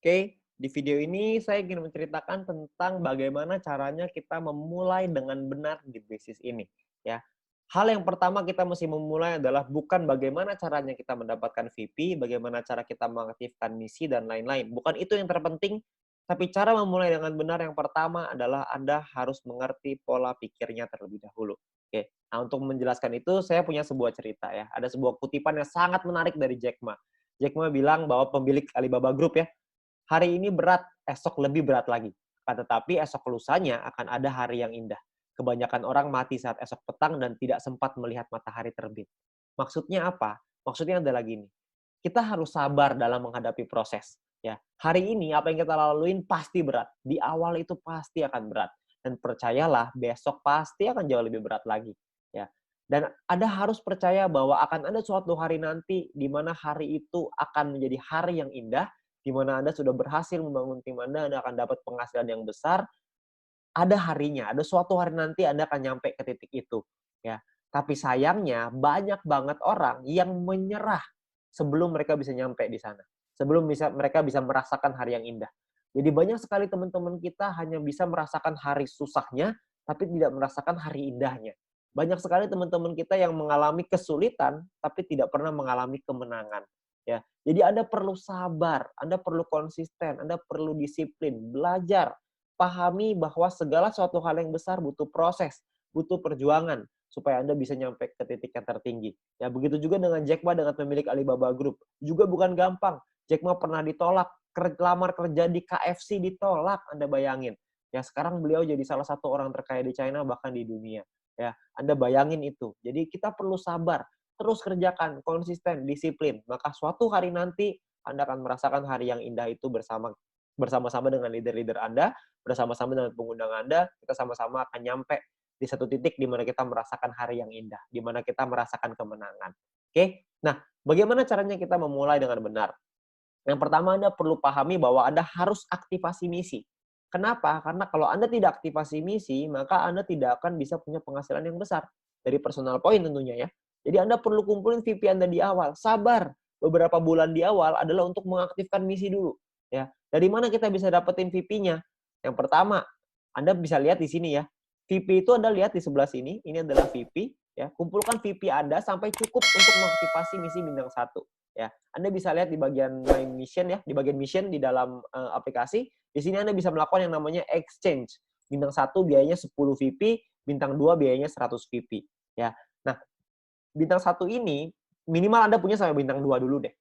Oke, di video ini saya ingin menceritakan tentang bagaimana caranya kita memulai dengan benar di bisnis ini, ya. Hal yang pertama kita mesti memulai adalah bukan bagaimana caranya kita mendapatkan VP, bagaimana cara kita mengaktifkan misi dan lain-lain. Bukan itu yang terpenting, tapi cara memulai dengan benar yang pertama adalah Anda harus mengerti pola pikirnya terlebih dahulu. Oke, nah untuk menjelaskan itu saya punya sebuah cerita ya. Ada sebuah kutipan yang sangat menarik dari Jack Ma. Jack Ma bilang bahwa pemilik Alibaba Group ya, hari ini berat, esok lebih berat lagi. Akan tetapi esok lusanya akan ada hari yang indah. Kebanyakan orang mati saat esok petang dan tidak sempat melihat matahari terbit. Maksudnya apa? Maksudnya adalah gini, kita harus sabar dalam menghadapi proses. Ya, hari ini apa yang kita laluin pasti berat. Di awal itu pasti akan berat. Dan percayalah, besok pasti akan jauh lebih berat lagi. Ya, dan Anda harus percaya bahwa akan ada suatu hari nanti di mana hari itu akan menjadi hari yang indah, di mana Anda sudah berhasil membangun tim Anda akan dapat penghasilan yang besar, ada harinya, ada suatu hari nanti Anda akan nyampe ke titik itu, ya. Tapi sayangnya banyak banget orang yang menyerah sebelum mereka bisa nyampe di sana. Sebelum mereka bisa merasakan hari yang indah. Jadi banyak sekali teman-teman kita hanya bisa merasakan hari susahnya, tapi tidak merasakan hari indahnya. Banyak sekali teman-teman kita yang mengalami kesulitan, tapi tidak pernah mengalami kemenangan. Ya, jadi Anda perlu sabar, Anda perlu konsisten, Anda perlu disiplin, belajar, pahami bahwa segala suatu hal yang besar butuh proses, butuh perjuangan supaya Anda bisa nyampe ke titik yang tertinggi. Ya, begitu juga dengan Jack Ma dengan pemilik Alibaba Group. Juga bukan gampang. Jack Ma pernah ditolak, lamar kerja di KFC ditolak, Anda bayangin. Ya, sekarang beliau jadi salah satu orang terkaya di China bahkan di dunia. Ya, Anda bayangin itu. Jadi kita perlu sabar, terus kerjakan, konsisten, disiplin. Maka suatu hari nanti Anda akan merasakan hari yang indah itu bersama-sama dengan leader-leader Anda, bersama-sama dengan pengundang Anda, kita sama-sama akan nyampe di satu titik di mana kita merasakan hari yang indah, di mana kita merasakan kemenangan. Oke? Nah, bagaimana caranya kita memulai dengan benar? Yang pertama Anda perlu pahami bahwa Anda harus aktivasi misi. Kenapa? Karena kalau Anda tidak aktivasi misi, maka Anda tidak akan bisa punya penghasilan yang besar. Dari personal point tentunya ya. Jadi Anda perlu kumpulin VP Anda di awal. Sabar. Beberapa bulan di awal adalah untuk mengaktifkan misi dulu. Ya. Dari mana kita bisa dapetin VP-nya? Yang pertama, Anda bisa lihat di sini ya. VP itu Anda lihat di sebelah sini. Ini adalah VP. Ya. Kumpulkan VP Anda sampai cukup untuk mengaktifasi misi bintang 1. Ya, Anda bisa lihat di bagian My Mission ya, di bagian mission di dalam aplikasi. Di sini Anda bisa melakukan yang namanya exchange. Bintang 1 biayanya 10 VP, bintang 2 biayanya 100 VP. Ya. Nah, bintang 1 ini minimal Anda punya sampai bintang 2 dulu deh.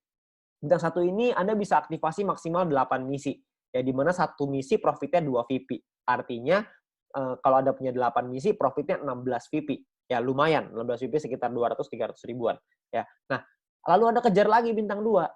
Bintang 1 ini Anda bisa aktivasi maksimal 8 misi. Ya, di mana satu misi profitnya 2 VP. Artinya kalau Anda punya 8 misi profitnya 16 VP. Ya, lumayan. 16 VP sekitar 200-300 ribuan. Ya. Nah, lalu Anda kejar lagi bintang 2.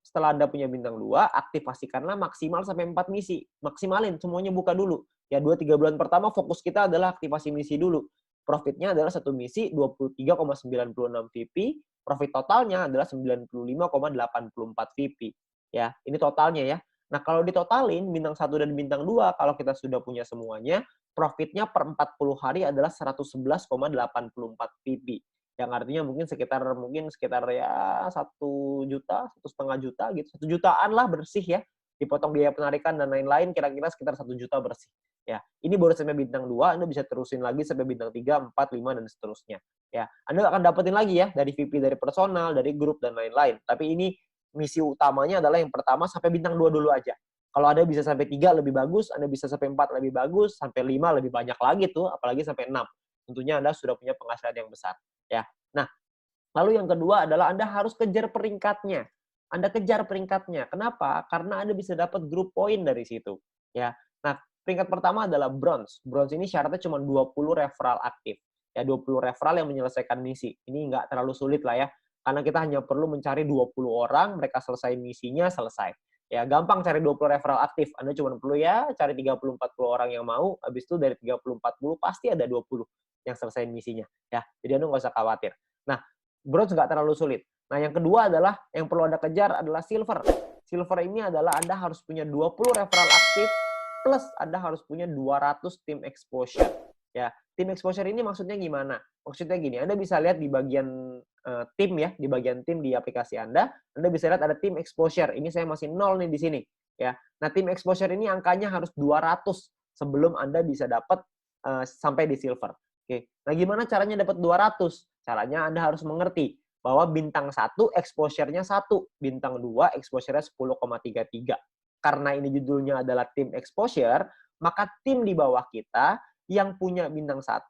Setelah Anda punya bintang 2, aktivasikanlah maksimal sampai 4 misi. Maksimalin, semuanya buka dulu. Ya, 2-3 bulan pertama fokus kita adalah aktivasi misi dulu. Profitnya adalah satu misi 23,96 VP, profit totalnya adalah 95,84 VP. Ya, ini totalnya ya. Nah, kalau ditotalin bintang 1 dan bintang 2, kalau kita sudah punya semuanya, profitnya per 40 hari adalah 111,84 VP. Yang artinya mungkin sekitar ya 1 juta, 1,5 juta gitu. 1 jutaan lah bersih ya. Dipotong biaya penarikan dan lain-lain kira-kira sekitar 1 juta bersih. Ya, ini baru sampai bintang 2, Anda bisa terusin lagi sampai bintang 3, 4, 5 dan seterusnya. Ya, Anda akan dapetin lagi ya dari VP dari personal, dari grup dan lain-lain. Tapi ini misi utamanya adalah yang pertama sampai bintang 2 dulu aja. Kalau Anda bisa sampai 3 lebih bagus, Anda bisa sampai 4 lebih bagus, sampai 5 lebih banyak lagi tuh, apalagi sampai 6. Tentunya Anda sudah punya penghasilan yang besar, ya. Nah, lalu yang kedua adalah Anda harus kejar peringkatnya. Anda kejar peringkatnya. Kenapa? Karena Anda bisa dapat grup poin dari situ, ya. Nah, peringkat pertama adalah bronze. Bronze ini syaratnya cuma 20 referral aktif. Ya, 20 referral yang menyelesaikan misi. Ini nggak terlalu sulit lah ya. Karena kita hanya perlu mencari 20 orang, mereka selesai misinya, selesai. Ya, gampang cari 20 referral aktif. Anda cuma perlu ya cari 30-40 orang yang mau, habis itu dari 30-40 pasti ada 20 yang selesai misinya. Ya, jadi Anda nggak usah khawatir. Nah, bronze nggak terlalu sulit. Nah, yang kedua adalah yang perlu Anda kejar adalah silver. Silver ini adalah Anda harus punya 20 referral aktif plus Anda harus punya 200 tim exposure. Ya, tim exposure ini maksudnya gimana? Maksudnya gini, Anda bisa lihat di bagian tim ya, di bagian tim di aplikasi Anda bisa lihat ada tim exposure. Ini saya masih 0 nih di sini. ya. Nah, tim exposure ini angkanya harus 200 sebelum Anda bisa dapat sampai di silver. Oke. Nah, gimana caranya dapat 200? Caranya Anda harus mengerti bahwa bintang 1 exposure-nya 1, bintang 2 exposure-nya 10,33. Karena ini judulnya adalah tim exposure, maka tim di bawah kita yang punya bintang 1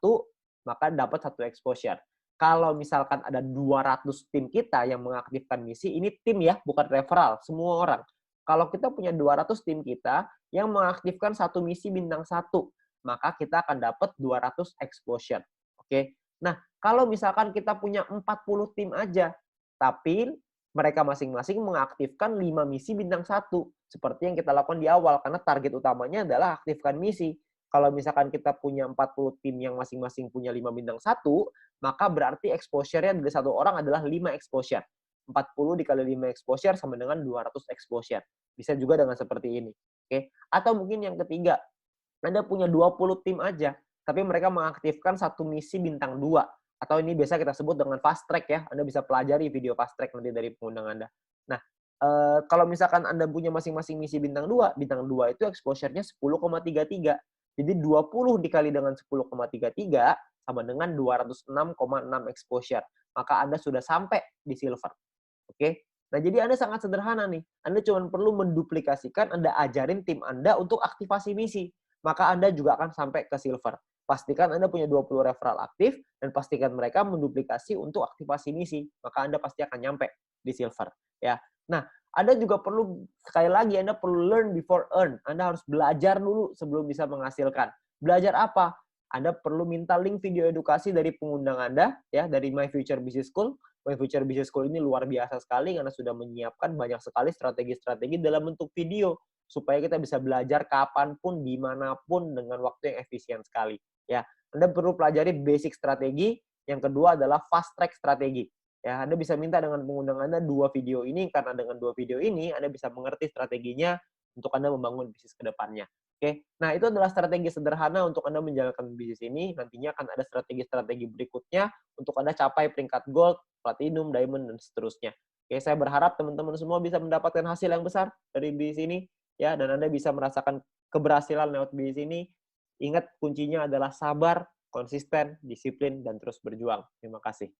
maka dapat 1 exposure. Kalau misalkan ada 200 tim kita yang mengaktifkan misi, ini tim ya, bukan referral, semua orang. Kalau kita punya 200 tim kita yang mengaktifkan satu misi bintang 1, maka kita akan dapat 200 exposure. Oke. Nah, kalau misalkan kita punya 40 tim aja, tapi mereka masing-masing mengaktifkan 5 misi bintang 1, seperti yang kita lakukan di awal, karena target utamanya adalah aktifkan misi. Kalau misalkan kita punya 40 tim yang masing-masing punya 5 bintang 1, maka berarti exposure-nya dari satu orang adalah 5 exposure. 40 dikali 5 exposure sama dengan 200 exposure. Bisa juga dengan seperti ini. Oke. Atau mungkin yang ketiga, Anda punya 20 tim aja, tapi mereka mengaktifkan satu misi bintang 2. Atau ini biasa kita sebut dengan fast track ya. Anda bisa pelajari video fast track nanti dari pengundang Anda. Nah, kalau misalkan Anda punya masing-masing misi bintang 2 itu exposure-nya 10,33. Jadi 20 dikali dengan 10,33 sama dengan 206,6 exposure. Maka Anda sudah sampai di silver. Oke. Nah, jadi Anda sangat sederhana nih. Anda cuma perlu menduplikasikan, Anda ajarin tim Anda untuk aktivasi misi. Maka Anda juga akan sampai ke silver. Pastikan Anda punya 20 referral aktif dan pastikan mereka menduplikasi untuk aktivasi misi. Maka Anda pasti akan nyampe di silver. Ya. Nah, Anda juga perlu, sekali lagi, Anda perlu learn before earn. Anda harus belajar dulu sebelum bisa menghasilkan. Belajar apa? Anda perlu minta link video edukasi dari pengundang Anda, ya, dari My Future Business School. My Future Business School ini luar biasa sekali karena sudah menyiapkan banyak sekali strategi-strategi dalam bentuk video supaya kita bisa belajar kapanpun, dimanapun dengan waktu yang efisien sekali. Ya, Anda perlu pelajari basic strategi. Yang kedua adalah fast track strategi. Ya, Anda bisa minta dengan pengundang Anda 2 video ini karena dengan 2 video ini Anda bisa mengerti strateginya untuk Anda membangun bisnis ke depannya. Oke, nah itu adalah strategi sederhana untuk Anda menjalankan bisnis ini. Nantinya akan ada strategi-strategi berikutnya untuk Anda capai peringkat gold, platinum, diamond, dan seterusnya. Oke, saya berharap teman-teman semua bisa mendapatkan hasil yang besar dari bisnis ini, ya, dan Anda bisa merasakan keberhasilan lewat bisnis ini. Ingat, kuncinya adalah sabar, konsisten, disiplin, dan terus berjuang. Terima kasih.